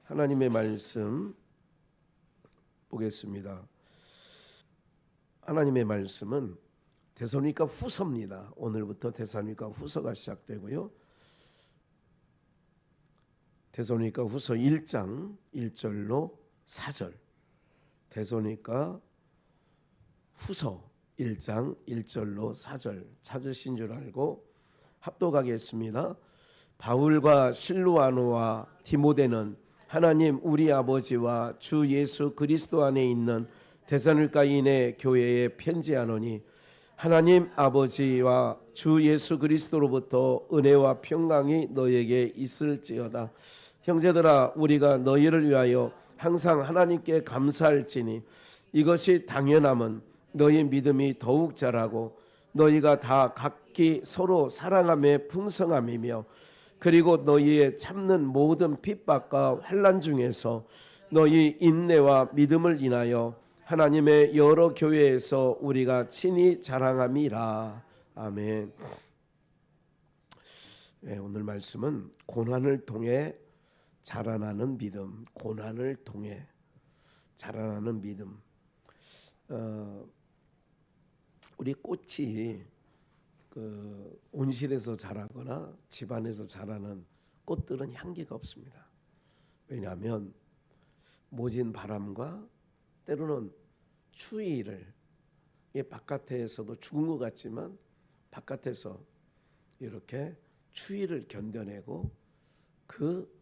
하나님의 말씀 보겠습니다. 하나님의 말씀은 데살로니가 후서입니다. 오늘부터 데살로니가 후서가 시작되고요. 데살로니가 후서 1장 1절로 4절. 데살로니가 후서 1장 1절로 4절 찾으신 줄 알고 합독하겠습니다. 바울과 실루아노와 디모데는 하나님 우리 아버지와 주 예수 그리스도 안에 있는 데살로니가인의 교회에 편지하노니 하나님 아버지와 주 예수 그리스도로부터 은혜와 평강이 너희에게 있을지어다. 형제들아, 우리가 너희를 위하여 항상 하나님께 감사할지니 이것이 당연함은 너희 믿음이 더욱 자라고 너희가 다 각기 서로 사랑함에 풍성함이며 그리고 너희의 참는 모든 핍박과 환난 중에서 너희 인내와 믿음을 인하여 하나님의 여러 교회에서 우리가 친히 자랑함이라. 아멘. 네, 오늘 말씀은 고난을 통해 자라나는 믿음. 고난을 통해 자라나는 믿음. 우리 꽃이 그 온실에서 자라거나 집안에서 자라는 꽃들은 향기가 없습니다. 왜냐하면 모진 바람과 때로는 추위를, 바깥에서도 죽은 것 같지만 바깥에서 이렇게 추위를 견뎌내고 그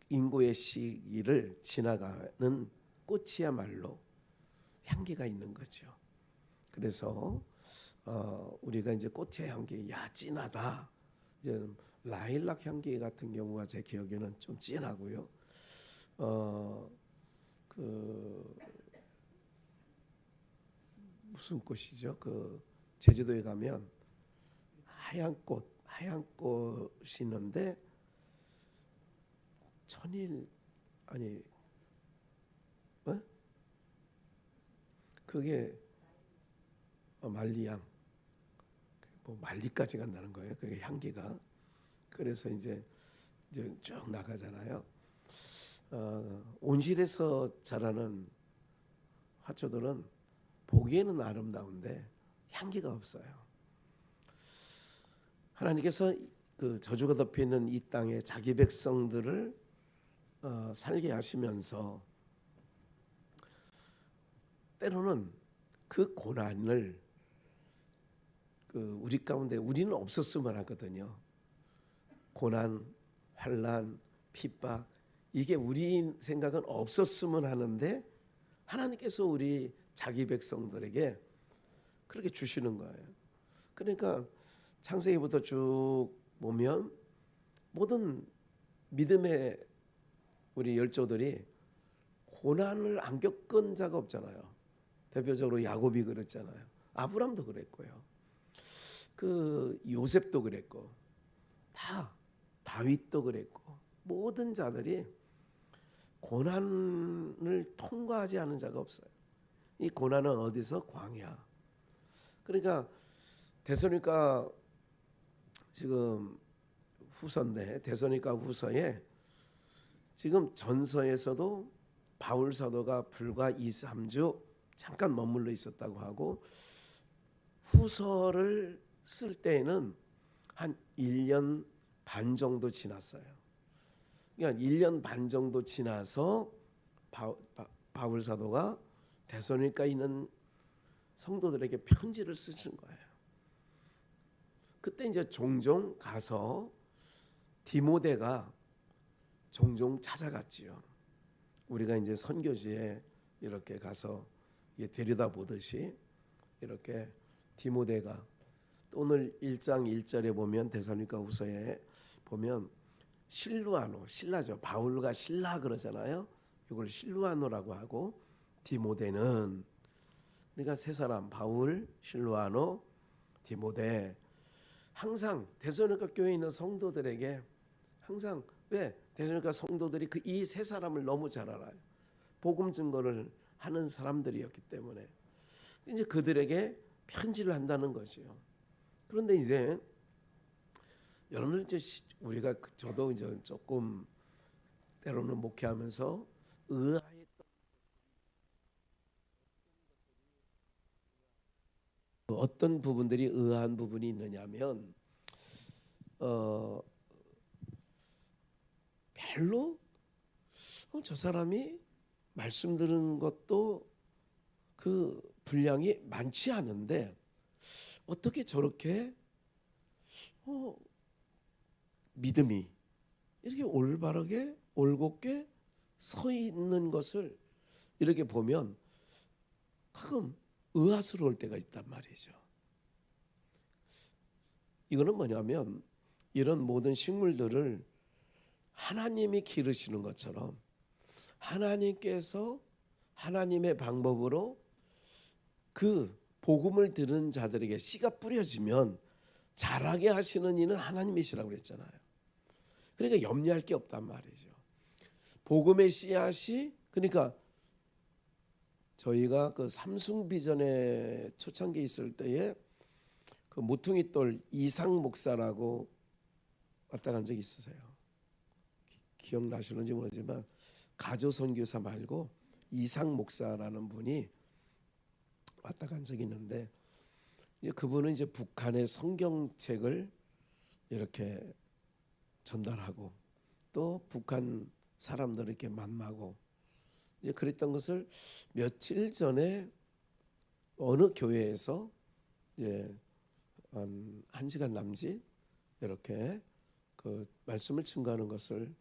인고의 시기를 지나가는 꽃이야말로 향기가 있는 거죠. 그래서 우리가 이제 꽃의 향기, 진하다. 이제 라일락 향기 같은 경우가 제 기억에는 좀 진하고요. 그 무슨 꽃이죠? 그 제주도에 가면 하얀 꽃이 있는데 천일 아니 그게 말리향, 뭐 말리까지 간다는 거예요. 그게 향기가. 그래서 이제 쭉 나가잖아요. 온실에서 자라는 화초들은 보기에는 아름다운데 향기가 없어요. 하나님께서 그 저주가 덮여 있는 이 땅에 자기 백성들을 살게 하시면서 때로는 그 고난을 우리 가운데 우리는 없었으면 하거든요. 고난, 환난, 핍박 이게 우리 생각은 없었으면 하는데 하나님께서 우리 자기 백성들에게 그렇게 주시는 거예요. 그러니까 창세기부터 쭉 보면 모든 믿음의 우리 열조들이 고난을 안 겪은 자가 없잖아요. 대표적으로 야곱이 그랬잖아요. 아브람도 그랬고요. 그 요셉도 그랬고 다 다윗도 그랬고 모든 자들이 고난을 통과하지 않은 자가 없어요. 이 고난은 어디서? 광야. 그러니까 데살로니가 지금 후서인데 데살로니가 후서에 지금 전서에서도 바울 사도가 불과 2-3주 잠깐 머물러 있었다고 하고 후서를 쓸 때에는 한 1년 반 정도 지났어요. 그러니까 1년 반 정도 지나서 바울 사도가 데살로니가에 있는 성도들에게 편지를 쓰신 거예요. 그때 이제 종종 가서 디모데가 종종 찾아갔지요. 우리가 이제 선교지에 이렇게 가서 데려다 보듯이 이렇게 디모데가 또 오늘 1장 1절에 보면 데살로니가 후서에 보면 실루아노, 실라죠. 바울과 실라 그러잖아요. 이걸 실루아노라고 하고 디모데는 그러니까 세 사람 바울, 실루아노, 디모데 항상 데살로니가 교회에 있는 성도들에게 항상 왜 데살로니가 성도들이 이 세 사람을 너무 잘 알아요. 복음 증거를 하는 사람들이었기 때문에 이제 그들에게 편지를 한다는 거죠. 그런데 이제 여러분들 이제 우리가 저도 이제 조금 때로는 목회하면서 의아했던 어떤 부분들이 의아한 부분이 있느냐면 별로 저 사람이 말씀 들은 것도 그 분량이 많지 않은데 어떻게 저렇게 믿음이 이렇게 올바르게 올곧게 서 있는 것을 이렇게 보면 가끔 의아스러울 때가 있단 말이죠. 이거는 뭐냐면 이런 모든 식물들을 하나님이 기르시는 것처럼 하나님께서 하나님의 방법으로 그 복음을 들은 자들에게 씨가 뿌려지면 자라게 하시는 이는 하나님이시라고 그랬잖아요. 그러니까 염려할 게 없단 말이죠. 복음의 씨앗이 그러니까 저희가 그 삼숭비전에 초창기 있을 때에 그 모퉁이돌 이상 목사라고 왔다 간 적이 있으세요? 기억나시는지 모르지만 가조 선교사 말고 이상 목사라는 분이 왔다 간 적이 있는데 이제 그분은 이제 북한의 성경책을 이렇게 전달하고 또 북한 사람들을 이렇게 만나고 이제 그랬던 것을 며칠 전에 어느 교회에서 이제 한 시간 남짓 이렇게 그 말씀을 증거하는 것을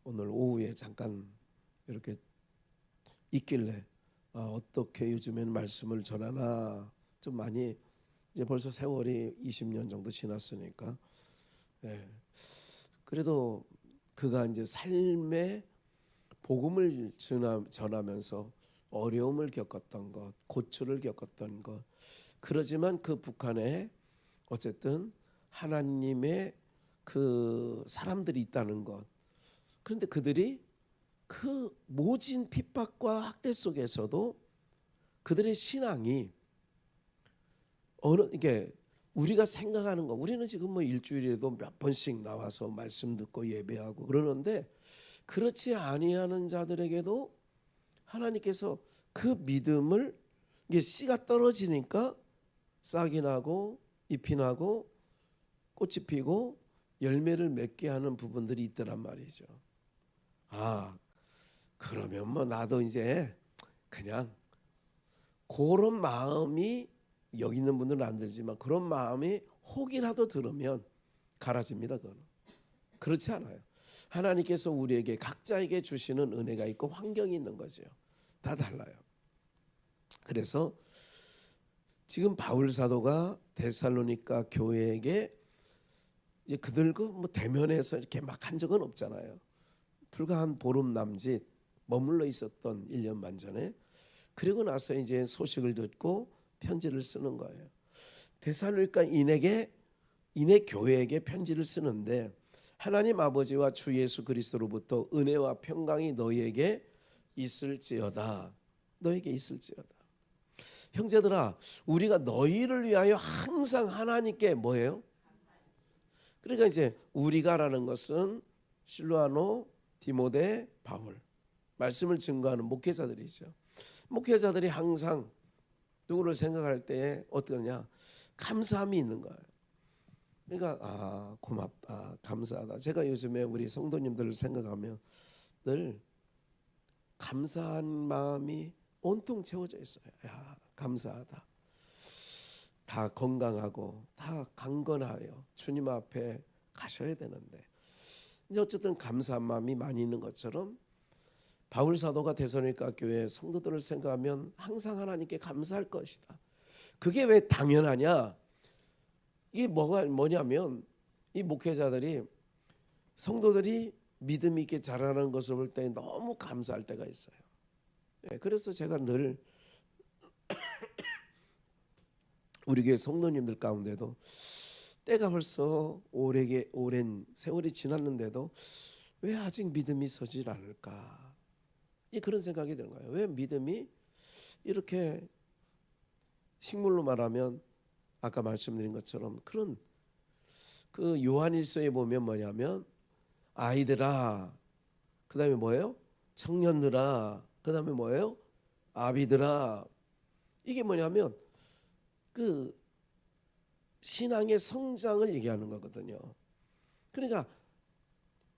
오늘 오후에 잠깐 이렇게 있길래 어떻게 요즘에는 말씀을 전하나 좀 많이 이제 벌써 세월이 20년 정도 지났으니까 그래도 그가 이제 삶의 복음을 전하면서 어려움을 겪었던 것, 고초를 겪었던 것 그러지만 그 북한에 어쨌든 하나님의 그 사람들이 있다는 것 그런데 그들이 그 모진 핍박과 학대 속에서도 그들의 신앙이 이게 우리가 생각하는 거 우리는 지금 뭐 일주일에도 몇 번씩 나와서 말씀 듣고 예배하고 그러는데 그렇지 아니하는 자들에게도 하나님께서 그 믿음을 이게 씨가 떨어지니까 싹이 나고 잎이 나고 꽃이 피고 열매를 맺게 하는 부분들이 있더란 말이죠. 그러면 뭐 나도 이제 그냥 그런 마음이 여기 있는 분들은 안 들지만 그런 마음이 혹이라도 들으면 갈아집니다. 그거는 그렇지 않아요. 하나님께서 우리에게 각자에게 주시는 은혜가 있고 환경이 있는 거죠. 다 달라요. 그래서 지금 바울 사도가 데살로니가 교회에게 이제 그들과 뭐 대면해서 이렇게 막 한 적은 없잖아요. 불과 한 보름 남짓 머물러 있었던 1년 반 전에 그리고 나서 이제 소식을 듣고 편지를 쓰는 거예요. 데살로니가 인의 교회에게 편지를 쓰는데 하나님 아버지와 주 예수 그리스도로부터 은혜와 평강이 너희에게 있을지어다. 너에게 있을지어다. 형제들아 우리가 너희를 위하여 항상 하나님께 뭐예요? 그러니까 이제 우리가라는 것은 실로아노, 디모데, 바울 말씀을 증거하는 목회자들이죠. 목회자들이 항상 누구를 생각할 때에 어떠냐 감사함이 있는 거예요. 그러니까 고맙다 감사하다. 제가 요즘에 우리 성도님들을 생각하면 늘 감사한 마음이 온통 채워져 있어요. 감사하다. 다 건강하고 다 강건하여 주님 앞에 가셔야 되는데 이제 어쨌든 감사한 마음이 많이 있는 것처럼 바울 사도가 데살로니가 교회 성도들을 생각하면 항상 하나님께 감사할 것이다. 그게 왜 당연하냐? 이게 뭐냐면 이 목회자들이 성도들이 믿음 있게 자라는 것을 볼 때 너무 감사할 때가 있어요. 그래서 제가 늘 우리 교회 성도님들 가운데도 때가 벌써 오랜 세월이 지났는데도 왜 아직 믿음이 서질 않을까? 그런 생각이 드는 거예요. 왜 믿음이 이렇게 식물로 말하면 아까 말씀드린 것처럼 그런 그 요한일서에 보면 뭐냐면 아이들아 그다음에 뭐예요? 청년들아. 그다음에 뭐예요? 아비들아. 이게 뭐냐면 그 신앙의 성장을 얘기하는 거거든요. 그러니까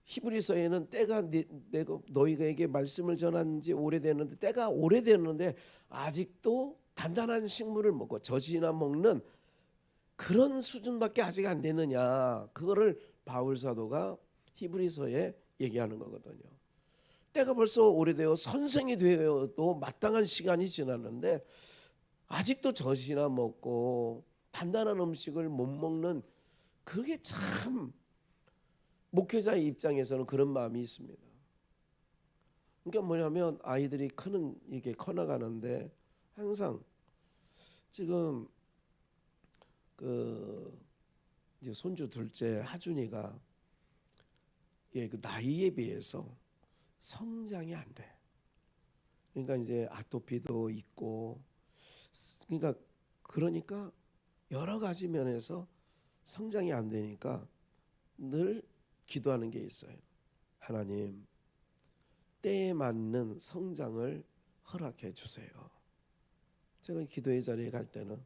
히브리서에는 때가 내가 너희에게 말씀을 전한 지 오래됐는데, 때가 오래됐는데 아직도 단단한 식물을 먹고 젖이나 먹는 그런 수준밖에 아직 안 되느냐. 그거를 바울 사도가 히브리서에 얘기하는 거거든요. 때가 벌써 오래되어 선생이 되어도 마땅한 시간이 지났는데 아직도 젖이나 먹고 단단한 음식을 못 먹는, 그게 참 목회자의 입장에서는 그런 마음이 있습니다. 그러니까 뭐냐면 아이들이 이게 커나가는데 항상 지금 이제 손주 둘째 하준이가 그 나이에 비해서 성장이 안 돼. 그러니까 이제 아토피도 있고, 그러니까 여러 가지 면에서 성장이 안 되니까 늘 기도하는 게 있어요. 하나님, 때에 맞는 성장을 허락해 주세요. 제가 기도의 자리에 갈 때는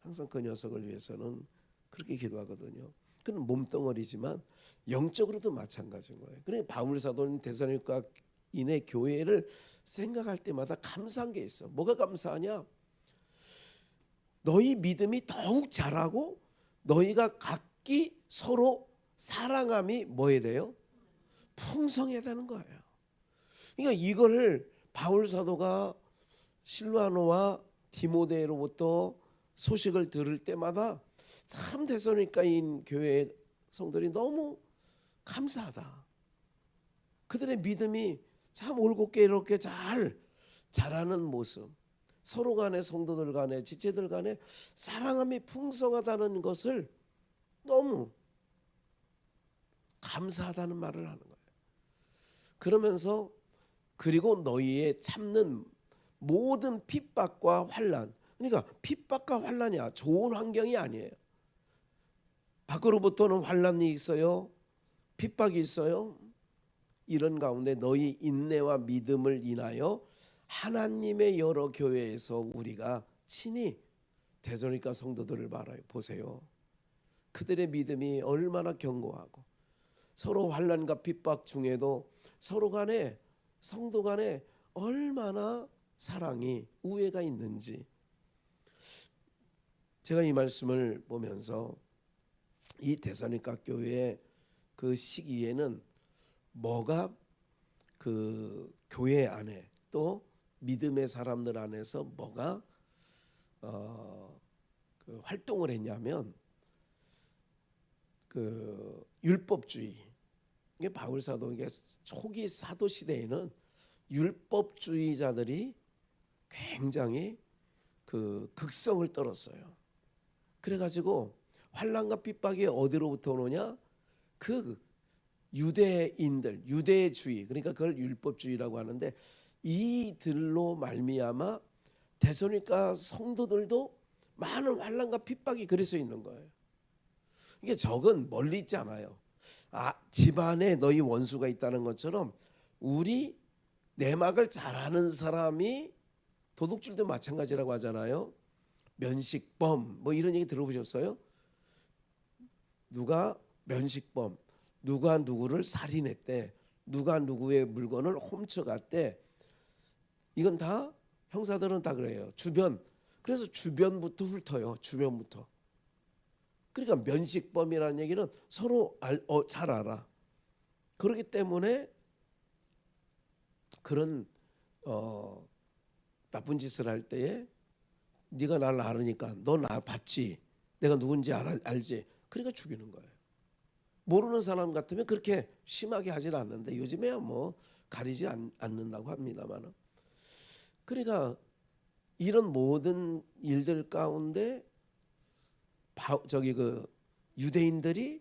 항상 그 녀석을 위해서는 그렇게 기도하거든요. 그는 몸덩어리지만 영적으로도 마찬가지인 거예요. 그러니까 바울 사도는 데살로니가인의 교회를 생각할 때마다 감사한 게 있어. 뭐가 감사하냐? 너희 믿음이 더욱 자라고 너희가 각기 서로 사랑함이 뭐에 돼요? 풍성해야 되는 거예요. 그러니까 이거를 바울 사도가 실로아노와 디모데로부터 소식을 들을 때마다 참 데살로니가인 교회 성도들이 너무 감사하다. 그들의 믿음이 참 올곧게 이렇게 잘 자라는 모습, 서로 간에 성도들 간에 지체들 간에 사랑함이 풍성하다는 것을 너무 감사하다는 말을 하는 거예요. 그러면서 그리고 너희의 참는 모든 핍박과 환난, 그러니까 핍박과 환난이야 좋은 환경이 아니에요. 밖으로부터는 환난이 있어요, 핍박이 있어요. 이런 가운데 너희 인내와 믿음을 인하여 하나님의 여러 교회에서 우리가 친히 데살로니가 성도들을 보세요. 그들의 믿음이 얼마나 견고하고 서로 환난과 핍박 중에도 서로 간에 성도 간에 얼마나 사랑이 우애가 있는지. 제가 이 말씀을 보면서 이 데살로니가 교회의 그 시기에는 뭐가 그 교회 안에 또 믿음의 사람들 안에서 뭐가 그 활동을 했냐면 그 율법주의. 이게 바울 사도, 이게 초기 사도 시대에는 율법주의자들이 굉장히 그 극성을 떨었어요. 그래가지고 환난과 핍박이 어디로부터 오느냐? 그 유대인들, 유대주의, 그러니까 그걸 율법주의라고 하는데, 이들로 말미암아 데살로니가 성도들도 많은 환난과 핍박이 그래서 있는 거예요. 이게 적은 멀리 있지 않아요. 집안에 너희 원수가 있다는 것처럼 우리 내막을 잘하는 사람이, 도둑질도 마찬가지라고 하잖아요. 면식범 뭐 이런 얘기 들어보셨어요? 누가 면식범, 누가 누구를 살인했대, 누가 누구의 물건을 훔쳐갔대. 이건 다 형사들은 다 그래요. 그래서 주변부터 훑어요. 주변부터. 그러니까 면식범이라는 얘기는 서로 잘 알아. 그렇기 때문에 그런 나쁜 짓을 할 때에 네가 나를 알으니까 너 나 봤지, 내가 누군지 알지, 그러니까 죽이는 거예요. 모르는 사람 같으면 그렇게 심하게 하진 않는데 요즘에야 뭐 가리지 않는다고 합니다만, 그러니까 이런 모든 일들 가운데 그 유대인들이,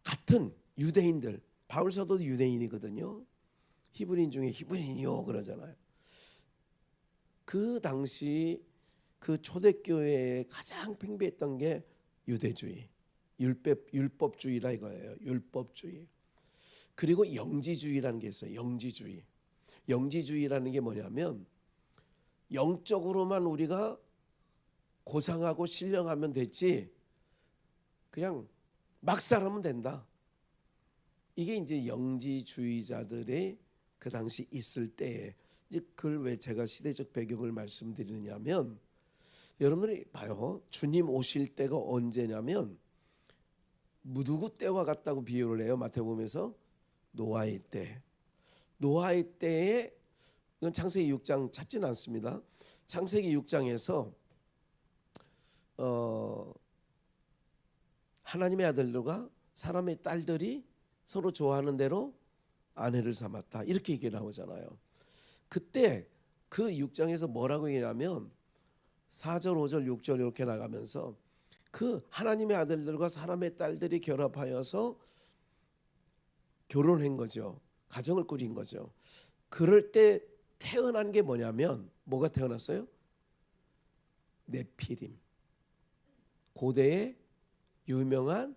같은 유대인들, 바울 사도도 유대인이거든요. 히브리인 중에 히브리인이요 그러잖아요. 그 당시 그 초대교회에 가장 팽배했던 게 유대주의, 율법주의라 이거예요. 율법주의. 그리고 영지주의라는 게 있어요. 영지주의. 영지주의라는 게 뭐냐면 영적으로만 우리가 고상하고 신령하면 됐지 그냥 막 살면 된다. 이게 이제 영지주의자들의 그 당시 있을 때에 이제 그걸 왜 제가 시대적 배경을 말씀드리냐면 여러분들이 봐요. 주님 오실 때가 언제냐면 누구 때와 같다고 비유를 해요. 마태복음에서 노아의 때. 노아의 때에 이건 창세기 6장 찾지는 않습니다. 창세기 6장에서 하나님의 아들들과 사람의 딸들이 서로 좋아하는 대로 아내를 삼았다. 이렇게 얘기 나오잖아요. 그때 그 6장에서 뭐라고 얘기하냐면 4절, 5절, 6절 이렇게 나가면서 그 하나님의 아들들과 사람의 딸들이 결합하여서 결혼한 거죠. 가정을 꾸린 거죠. 그럴 때 태어난 게 뭐냐면 뭐가 태어났어요? 네피림. 고대의 유명한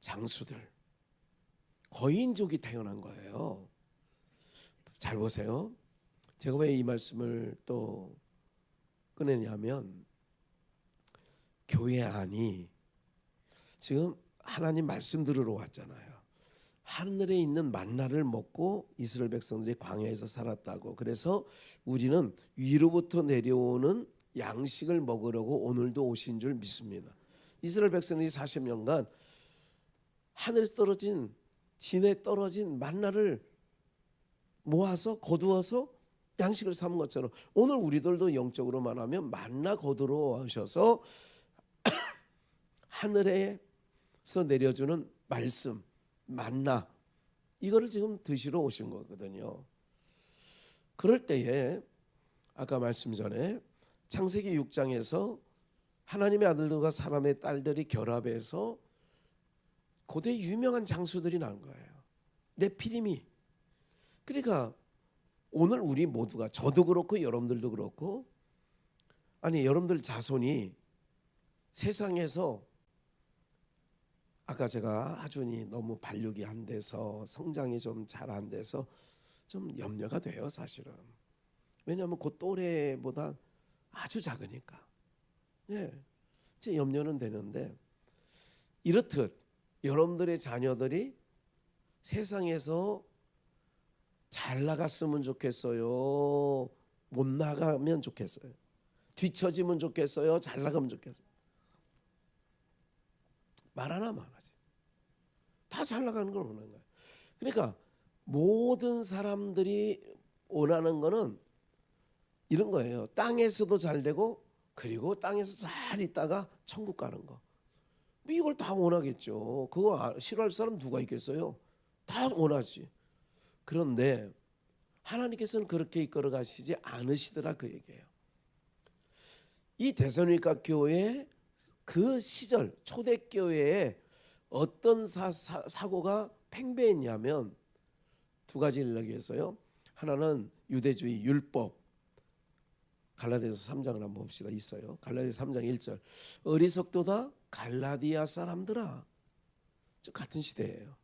장수들. 거인족이 태어난 거예요. 잘 보세요. 제가 왜 이 말씀을 또 꺼내냐면 교회 안이 지금 하나님 말씀 들으러 왔잖아요. 하늘에 있는 만나를 먹고 이스라엘 백성들이 광야에서 살았다고. 그래서 우리는 위로부터 내려오는 양식을 먹으려고 오늘도 오신 줄 믿습니다. 이스라엘 백성들이 40년간 하늘에서 떨어진 진에 떨어진 만나를 모아서 거두어서 양식을 삼은 것처럼 오늘 우리들도 영적으로 말하면 만나 거두러 오셔서 하늘에서 내려주는 말씀 만나 이거를 지금 드시러 오신 거거든요. 그럴 때에 아까 말씀 전에 창세기 6장에서 하나님의 아들들과 사람의 딸들이 결합해서 고대 유명한 장수들이 난 거예요. 네피림이. 그러니까 오늘 우리 모두가 저도 그렇고 여러분들도 그렇고 아니 여러분들 자손이 세상에서 아까 제가 하준이 너무 발육이 안 돼서 성장이 좀 잘 안 돼서 좀 염려가 돼요 사실은. 왜냐하면 그 또래보다 아주 작으니까. 예, 이제 염려는 되는데 이렇듯 여러분들의 자녀들이 세상에서 잘 나갔으면 좋겠어요. 못 나가면 좋겠어요. 뒤처지면 좋겠어요. 잘 나가면 좋겠어요. 말 하나만 하지. 다 잘 나가는 걸 원하는 거예요. 그러니까 모든 사람들이 원하는 거는 이런 거예요. 땅에서도 잘 되고 그리고 땅에서 잘 있다가 천국 가는 거. 이걸 다 원하겠죠. 그거 싫어할 사람 누가 있겠어요? 다 원하지. 그런데 하나님께서는 그렇게 이끌어 가시지 않으시더라 그 얘기예요. 이 데살로니가 교회 그 시절 초대교회에 어떤 사고가 팽배했냐면 두 가지를 얘기했어요. 하나는 유대주의 율법. 갈라디아서 3장을 한번 봅시다. 있어요. 갈라디아서 3장 1절. 어리석도다 갈라디아 사람들아. 같은 시대예요.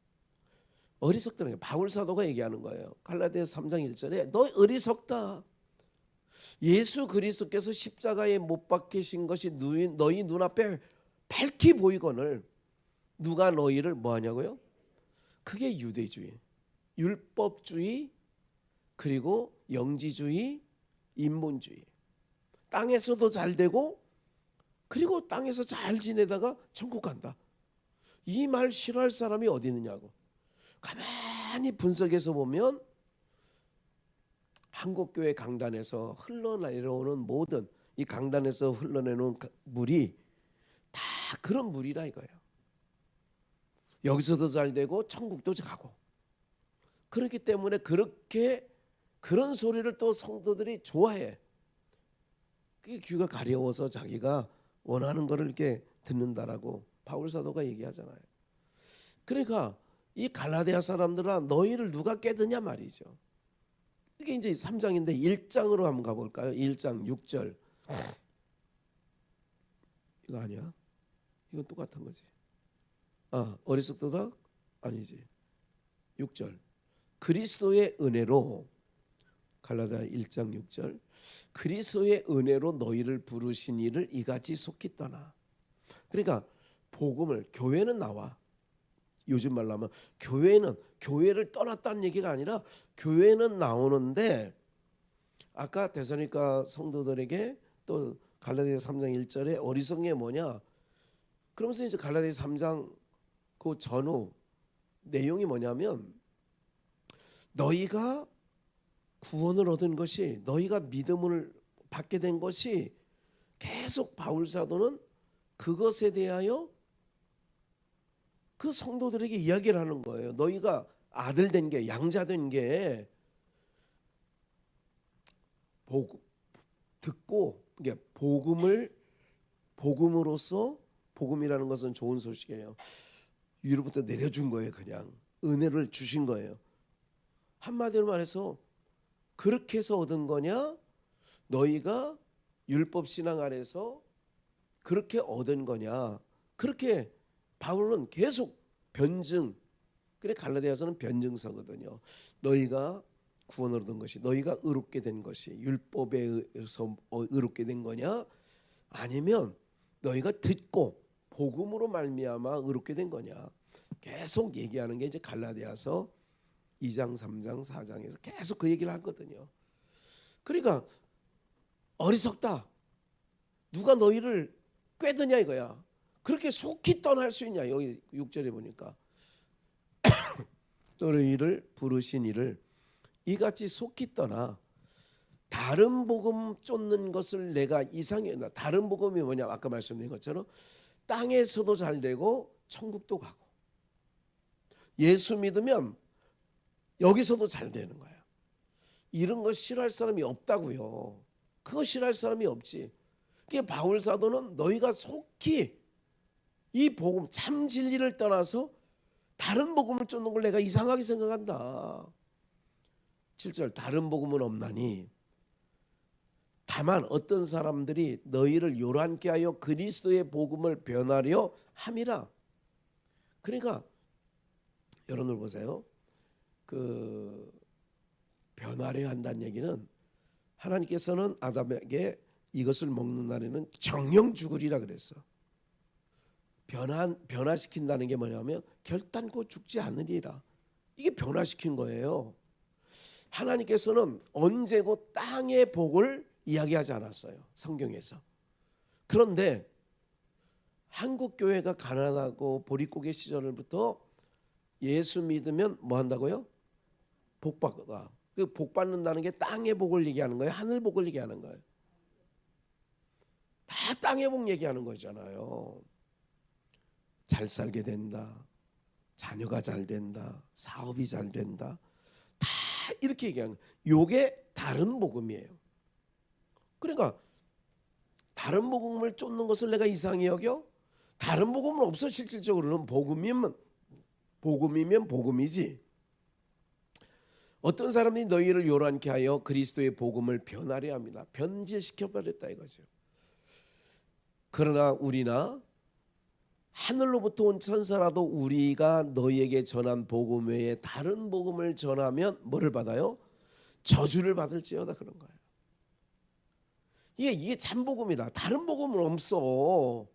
어리석다는 게 바울 사도가 얘기하는 거예요. 갈라디아서 3장 1절에 너 어리석다. 예수 그리스도께서 십자가에 못 박히신 것이 너희 눈앞에 밝히 보이거늘 누가 너희를 뭐하냐고요? 그게 유대주의, 율법주의, 그리고 영지주의, 인본주의. 땅에서도 잘 되고 그리고 땅에서 잘 지내다가 천국 간다. 이 말 싫어할 사람이 어디 있느냐고. 가만히 분석해서 보면 한국교회 강단에서 흘러내려오는 모든 이 강단에서 흘러내려오는 물이 다 그런 물이라 이거예요. 여기서도 잘 되고 천국도 가고. 그렇기 때문에 그렇게 그런 소리를 또 성도들이 좋아해. 그게 귀가 가려워서 자기가 원하는 거를 이렇게 듣는다라고 바울 사도가 얘기하잖아요. 그러니까 이 갈라디아 사람들아 너희를 누가 깨드냐 말이죠. 이게 이제 3장인데 1장으로 한번 가볼까요? 1장 6절. 이거 아니야? 이건 똑같은 거지. 어리석도다? 아니지. 6절. 그리스도의 은혜로 갈라디아 1장 6절 그리스도의 은혜로 너희를 부르신 이를 이같이 속히 떠나. 그러니까 복음을 교회는 나와. 요즘 말로 하면 교회를 떠났다는 얘기가 아니라 교회는 나오는데 아까 데살로니가 성도들에게 또 갈라디아 3장 1절에 어리석은 게 뭐냐? 그러면서 이제 갈라디아 3장 그 전후 내용이 뭐냐면 너희가 구원을 얻은 것이 너희가 믿음을 받게 된 것이 계속 바울 사도는 그것에 대하여 그 성도들에게 이야기를 하는 거예요. 너희가 아들 된 게 양자 된 게 듣고 이게 복음으로써 복음이라는 것은 좋은 소식이에요. 위로부터 내려준 거예요. 그냥 은혜를 주신 거예요. 한마디로 말해서 그렇게 해서 얻은 거냐? 너희가 율법 신앙 아래서 그렇게 얻은 거냐? 그렇게 바울은 계속 변증. 그래 갈라디아서는 변증서거든요. 너희가 구원을 얻은 것이 너희가 의롭게 된 것이 율법에 의해서 의롭게 된 거냐? 아니면 너희가 듣고 복음으로 말미암아 의롭게 된 거냐? 계속 얘기하는 게 이제 갈라디아서 2장, 3장, 4장에서 계속 그 얘기를 하거든요. 그러니까 어리석다. 누가 너희를 꿰드냐 이거야. 그렇게 속히 떠날 수 있냐. 여기 6절에 보니까 너희를 부르신 이를 이같이 속히 떠나 다른 복음 쫓는 것을 내가 이상해. 다른 복음이 뭐냐? 아까 말씀드린 것처럼 땅에서도 잘 되고 천국도 가고 예수 믿으면 여기서도 잘 되는 거야. 이런 거 싫어할 사람이 없다고요. 그거 싫어할 사람이 없지. 그게 바울 사도는 너희가 속히 이 복음 참 진리를 떠나서 다른 복음을 쫓는 걸 내가 이상하게 생각한다. 7절 다른 복음은 없나니 다만 어떤 사람들이 너희를 요란케 하여 그리스도의 복음을 변하려 함이라. 그러니까 여러분들 보세요. 그 변화려 한다는 얘기는 하나님께서는 아담에게 이것을 먹는 날에는 정령 죽으리라 그랬어. 변화시킨다는 게 뭐냐면 결단코 죽지 않으리라. 이게 변화시킨 거예요. 하나님께서는 언제고 땅의 복을 이야기하지 않았어요. 성경에서. 그런데 한국 교회가 가난하고 보릿고개 시절부터 예수 믿으면 뭐 한다고요? 복 받아. 그 복 받는다는 게 땅의 복을 얘기하는 거예요. 하늘 복을 얘기하는 거예요. 다 땅의 복 얘기하는 거잖아요. 잘 살게 된다. 자녀가 잘 된다. 사업이 잘 된다. 다 이렇게 얘기하는 거예요. 이게 다른 복음이에요. 그러니까 다른 복음을 쫓는 것을 내가 이상히 여겨? 다른 복음은 없어. 실질적으로는 복음이면 복음이지. 어떤 사람이 너희를 요란케 하여 그리스도의 복음을 변하려 합니다. 변질시켜버렸다 이거죠. 그러나 우리나 하늘로부터 온 천사라도 우리가 너희에게 전한 복음 외에 다른 복음을 전하면 뭐를 받아요? 저주를 받을지어다 그런 거예요. 이게 참 복음이다. 다른 복음은 없어.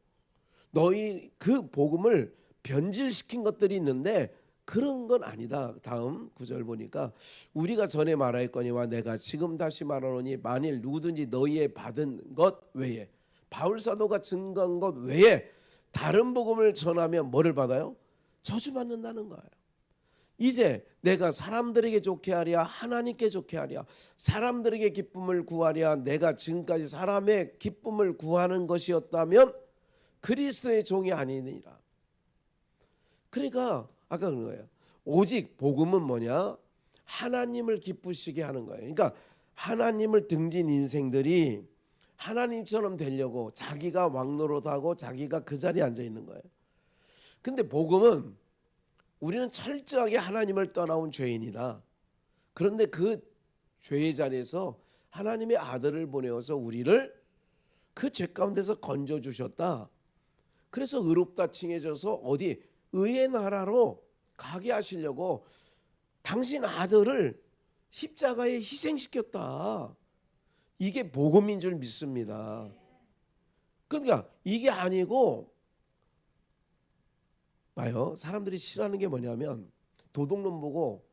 너희 그 복음을 변질시킨 것들이 있는데 그런 건 아니다. 다음 9절 보니까 우리가 전에 말하였거니와 내가 지금 다시 말하노니 만일 누구든지 너희의 받은 것 외에 바울 사도가 증거한 것 외에 다른 복음을 전하면 뭐를 받아요? 저주받는다는 거예요. 이제 내가 사람들에게 좋게 하랴 하나님께 좋게 하랴 사람들에게 기쁨을 구하랴 내가 지금까지 사람의 기쁨을 구하는 것이었다면 그리스도의 종이 아니니라. 그러니까 아까 그런 거예요. 오직 복음은 뭐냐? 하나님을 기쁘시게 하는 거예요. 그러니까 하나님을 등진 인생들이 하나님처럼 되려고 자기가 왕노릇하고 자기가 그 자리에 앉아 있는 거예요. 근데 복음은 우리는 철저하게 하나님을 떠나온 죄인이다. 그런데 그 죄의 자리에서 하나님의 아들을 보내어서 우리를 그 죄 가운데서 건져 주셨다. 그래서 의롭다 칭해져서 어디 의의 나라로 가게 하시려고 당신 아들을 십자가에 희생시켰다. 이게 복음인 줄 믿습니다. 그러니까 이게 아니고 봐요. 사람들이 싫어하는 게 뭐냐면 도둑놈 보고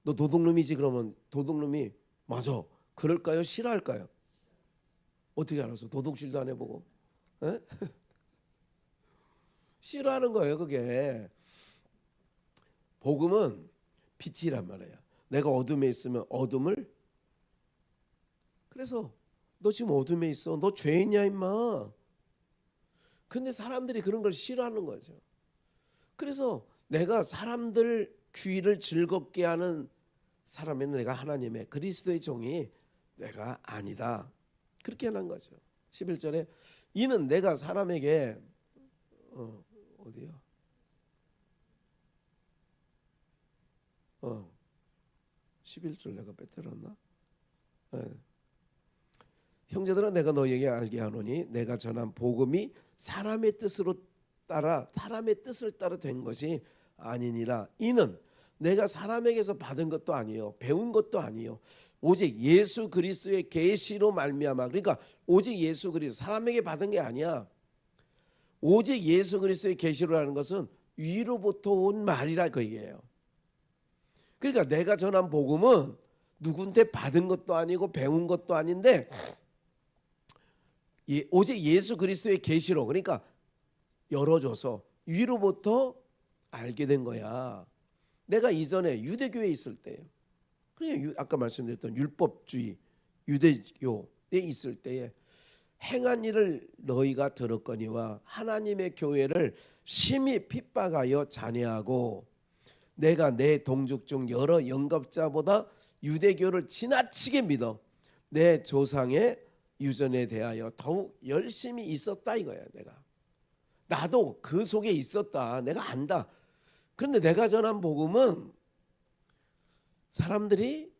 너 도둑놈이지 그러면 도둑놈이 맞아. 그럴까요? 싫어할까요? 어떻게 알아서? 도둑질도 안 해보고. 에? 싫어하는 거예요. 그게. 복음은 빛이란 말이에요. 내가 어둠에 있으면 어둠을 그래서 너 지금 어둠에 있어. 너 죄인이야 임마. 근데 사람들이 그런 걸 싫어하는 거죠. 그래서 내가 사람들 귀를 즐겁게 하는 사람에는 내가 하나님의 그리스도의 종이 내가 아니다. 그렇게 하는 거죠. 11절에 이는 내가 사람에게 어디요? 11절 내가 빼뜨렸나? 네. 형제들아 내가 너희에게 알게 하노니 내가 전한 복음이 사람의 뜻을 따라 된 것이 아니니라. 이는 내가 사람에게서 받은 것도 아니요 배운 것도 아니요 오직 예수 그리스도의 계시로 말미암아. 그러니까 오직 예수 그리스도 사람에게 받은 게 아니야. 오직 예수 그리스도의 계시로라는 것은 위로부터 온 말이라 그 얘기예요. 그러니까 내가 전한 복음은 누구한테 받은 것도 아니고 배운 것도 아닌데 오직 예수 그리스도의 계시로 그러니까 열어줘서 위로부터 알게 된 거야. 내가 이전에 유대교에 있을 때요. 그냥 아까 말씀드렸던 율법주의 유대교에 있을 때에 행한 일을 너희가 들었거니와 하나님의 교회를 심히 핍박하여 잔해하고 내가 내 동족 중 여러 영겁자보다 유대교를 지나치게 믿어 내 조상의 유전에 대하여 더욱 열심히 있었다 이거야. 나도 그 속에 있었다. 내가 안다. 그런데 내가 전한 복음은 사람들이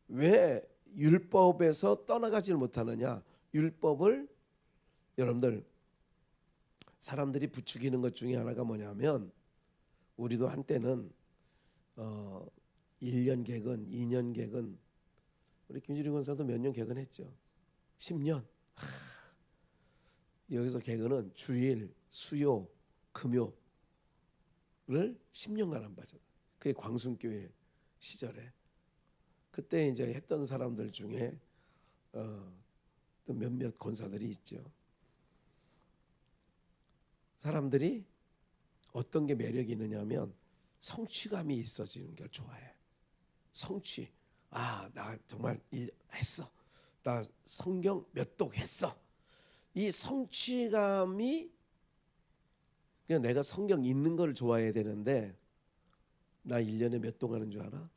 왜 율법에서 떠나가지를 못하느냐. 율법을 여러분들 사람들이 부추기는 것 중에 하나가 뭐냐면 우리도 한때는 1년 개근, 2년 개근 우리 김주리 권사도 몇 년 개근했죠. 10년. 여기서 개근은 주일, 수요, 금요를 10년간 안 빠져. 그게 광순교회 시절에 그때 이제 했던 사람들 중에 또 몇몇 권사들이 있죠. 사람들이 어떤 게 매력이 있느냐면 성취감이 있어지는 걸 좋아해. 성취. 나 정말 했어. 나 성경 몇 독 했어. 이 성취감이 그냥 내가 성경 읽는 걸 좋아해야 되는데 나 1년에 몇 독 하는 줄 알아?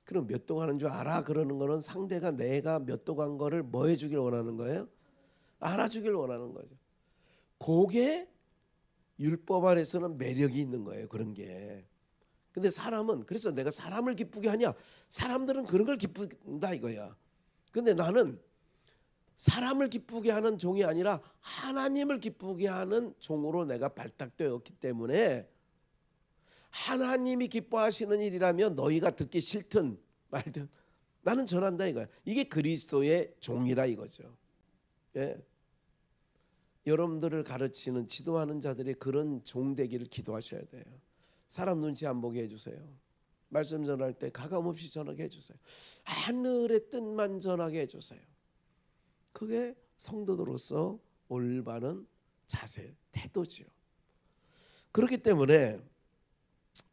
그럼 몇 독 하는 줄 알아? 그러는 거는 상대가 내가 몇 독 한 거를 뭐 해주길 원하는 거예요? 알아주길 원하는 거죠. 그게 율법 안에서는 매력이 있는 거예요. 그런 게. 근데 사람은 그래서 내가 사람을 기쁘게 하냐? 사람들은 그런 걸 기쁜다 이거야. 근데 나는 사람을 기쁘게 하는 종이 아니라 하나님을 기쁘게 하는 종으로 내가 발탁되었기 때문에 하나님이 기뻐하시는 일이라면 너희가 듣기 싫든 말든 나는 전한다 이거야. 이게 그리스도의 종이라 이거죠. 예. 여러분들을 가르치는 지도하는 자들이 그런 종 되기를 기도하셔야 돼요. 사람 눈치 안 보게 해주세요. 말씀 전할 때 가감없이 전하게 해주세요. 하늘의 뜻만 전하게 해주세요. 그게 성도들로서 올바른 자세, 태도지요. 그렇기 때문에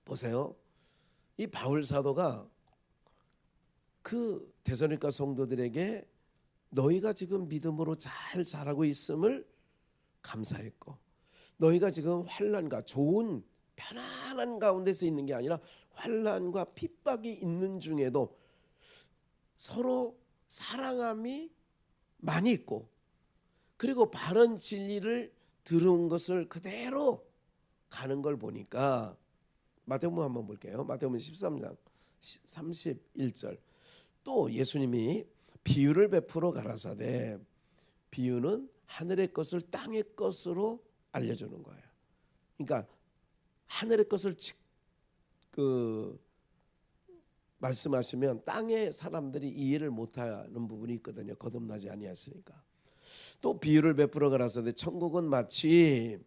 보세요. 이 바울 사도가 그 데살로니가 성도들에게 너희가 지금 믿음으로 잘 자라고 있음을 감사했고 너희가 지금 환난과 좋은 편안한 가운데서 있는 게 아니라 환난과 핍박이 있는 중에도 서로 사랑함이 많이 있고 그리고 바른 진리를 들은 것을 그대로 가는 걸 보니까 마태복음 한번 볼게요. 마태복음 13장 31절 또 예수님이 비유를 베풀어 가라사대 비유는 하늘의 것을 땅의 것으로 알려주는 거예요. 그러니까 하늘의 것을 말씀하시면 땅의 사람들이 이해를 못하는 부분이 있거든요. 거듭나지 아니하였으니까. 또 비유를 베풀어 가라사대 천국은 마치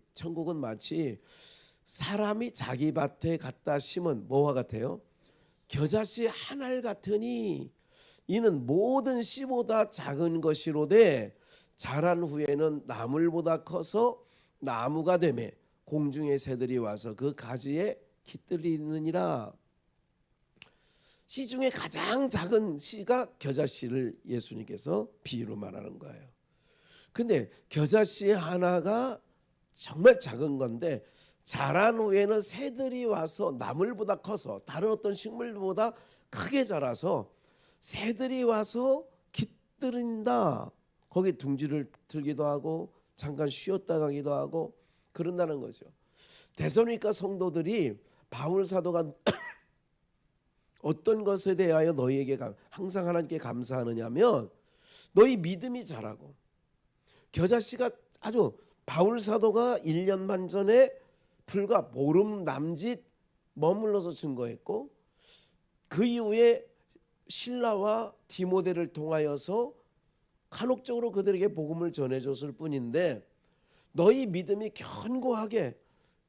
사람이 자기 밭에 갖다 심은 뭐와 같아요? 겨자씨 한 알 같으니 이는 모든 씨보다 작은 것이로되 자란 후에는 나물보다 커서 나무가 되매 공중의 새들이 와서 그 가지에 깃들이느니라. 씨 중에 가장 작은 씨가 겨자씨를 예수님께서 비유로 말하는 거예요. 근데 겨자씨 하나가 정말 작은 건데 자란 후에는 새들이 와서 나물보다 커서 다른 어떤 식물보다 크게 자라서 새들이 와서 깃들인다. 거기 둥지를 틀기도 하고 잠깐 쉬었다 가기도 하고 그런다는 거죠. 데살로니가 성도들이 바울 사도가 어떤 것에 대하여 너희에게 항상 하나님께 감사하느냐면 너희 믿음이 자라고, 겨자씨가 아주 바울 사도가 1년 반 전에 불과 보름 남짓 머물러서 증거했고 그 이후에 실라와 디모데를 통하여서 간혹적으로 그들에게 복음을 전해줬을 뿐인데 너희 믿음이 견고하게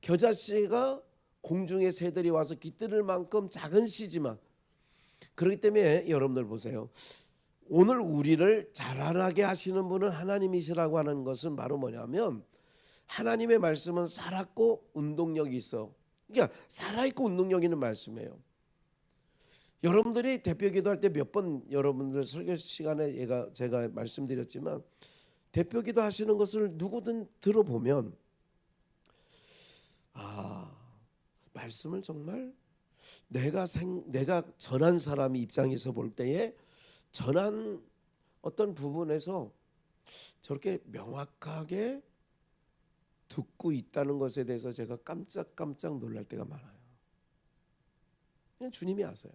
겨자씨가 공중의 새들이 와서 깃들을 만큼 작은 씨지만 그렇기 때문에 여러분들 보세요. 오늘 우리를 자라나게 하시는 분은 하나님이시라고 하는 것은 바로 뭐냐면 하나님의 말씀은 살았고 운동력이 있어. 그러니까 살아있고 운동력 있는 말씀이에요. 여러분들이 대표 기도할 때 몇 번 여러분들 설교 시간에 제가 말씀드렸지만 대표 기도 하시는 것을 누구든 들어보면 말씀을 정말 내가 전한 사람이 입장에서 볼 때에 전한 어떤 부분에서 저렇게 명확하게 듣고 있다는 것에 대해서 제가 깜짝 놀랄 때가 많아요. 그냥 주님이 아세요.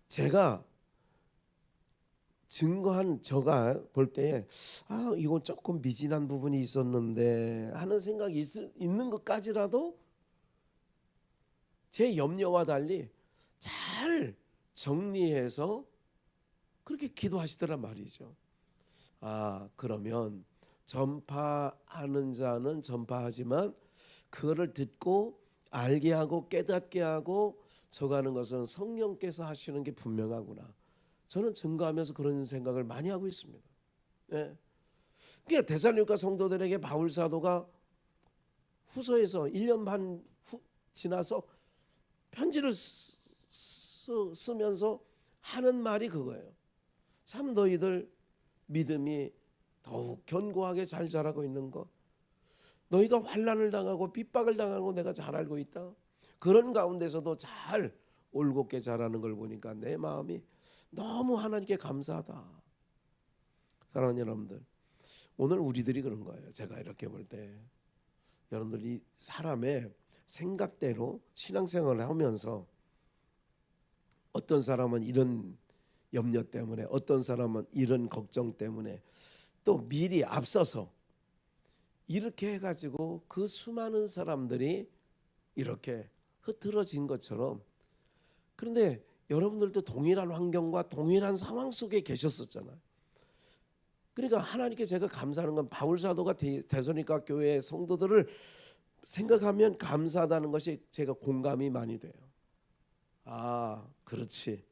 제가 증거한 저가 볼 때에 이건 조금 미진한 부분이 있었는데 하는 생각이 있는 것까지라도 제 염려와 달리 잘 정리해서 그렇게 기도하시더란 말이죠. 그러면 전파하는 자는 전파하지만 그거를 듣고 알게 하고 깨닫게 하고 저가는 것은 성령께서 하시는 게 분명하구나. 저는 증거하면서 그런 생각을 많이 하고 있습니다. 예. 그러니까 데살로니가 성도들에게 바울 사도가 후서에서 1년 반 지나서 편지를 쓰면서 하는 말이 그거예요. 참 너희들 믿음이 더욱 견고하게 잘 자라고 있는 것, 너희가 환난을 당하고 핍박을 당하고 내가 잘 알고 있다. 그런 가운데서도 잘 올곧게 자라는 걸 보니까 내 마음이 너무 하나님께 감사하다. 사랑하는 여러분들, 오늘 우리들이 그런 거예요. 제가 이렇게 볼 때 여러분들이 사람의 생각대로 신앙생활을 하면서 어떤 사람은 이런 염려 때문에, 어떤 사람은 이런 걱정 때문에 또 미리 앞서서 이렇게 해가지고 그 수많은 사람들이 이렇게 흐트러진 것처럼, 그런데 여러분들도 동일한 환경과 동일한 상황 속에 계셨었잖아요. 그러니까 하나님께 제가 감사하는 건 바울 사도가 데살로니가 교회 성도들을 생각하면 감사하다는 것이 제가 공감이 많이 돼요. 그렇지.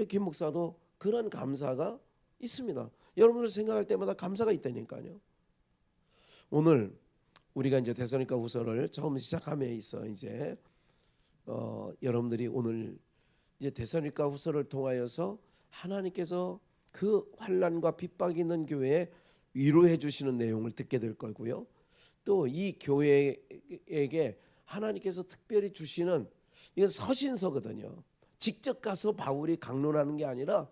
김 목사도 그런 감사가 있습니다. 여러분들 생각할 때마다 감사가 있다니까요. 오늘 우리가 이제 데살로니가 후서를 처음 시작함에 있어 이제 여러분들이 오늘 이제 데살로니가 후서를 통하여서 하나님께서 그 환난과 핍박이 있는 교회에 위로해 주시는 내용을 듣게 될 거고요. 또 이 교회에게 하나님께서 특별히 주시는, 이건 서신서거든요. 직접 가서 바울이 강론하는 게 아니라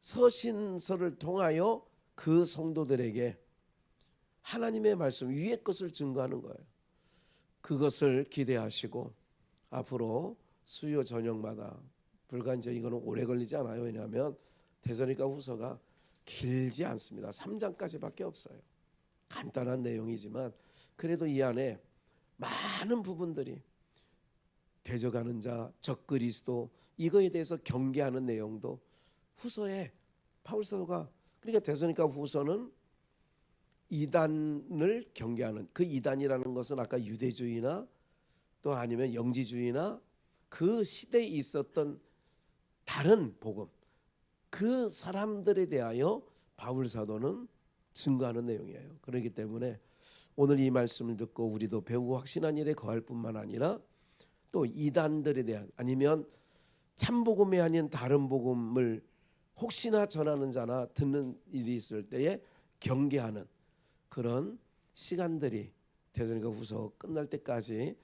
서신서를 통하여 그 성도들에게 하나님의 말씀 위의 것을 증거하는 거예요. 그것을 기대하시고 앞으로 수요 저녁마다 불과 이제 이거는 오래 걸리지 않아요. 왜냐하면 데살로니가 후서가 길지 않습니다. 3장까지밖에 없어요. 간단한 내용이지만 그래도 이 안에 많은 부분들이 대적하는 자, 적그리스도, 이거에 대해서 경계하는 내용도 후서에 바울 사도가, 그러니까 데살로니가 후서는 이단을 경계하는, 그 이단이라는 것은 아까 유대주의나 또 아니면 영지주의나 그 시대에 있었던 다른 복음, 그 사람들에 대하여 바울 사도는 증거하는 내용이에요. 그렇기 때문에 오늘 이 말씀을 듣고 우리도 배우고 확신한 일에 거할 뿐만 아니라 또 이단들에 대한, 아니면 참복음이 아닌 다른 복음을 혹시나 전하는 자나 듣는 일이 있을 때에 경계하는 그런 시간들이 데살로니가 후서 끝날 때까지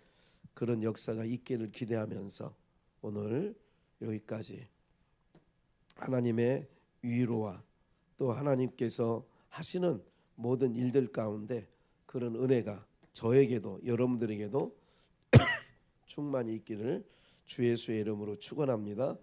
그런 역사가 있기를 기대하면서 오늘 여기까지 하나님의 위로와 또 하나님께서 하시는 모든 일들 가운데 그런 은혜가 저에게도 여러분들에게도 충만히 있기를 주 예수의 이름으로 축원합니다.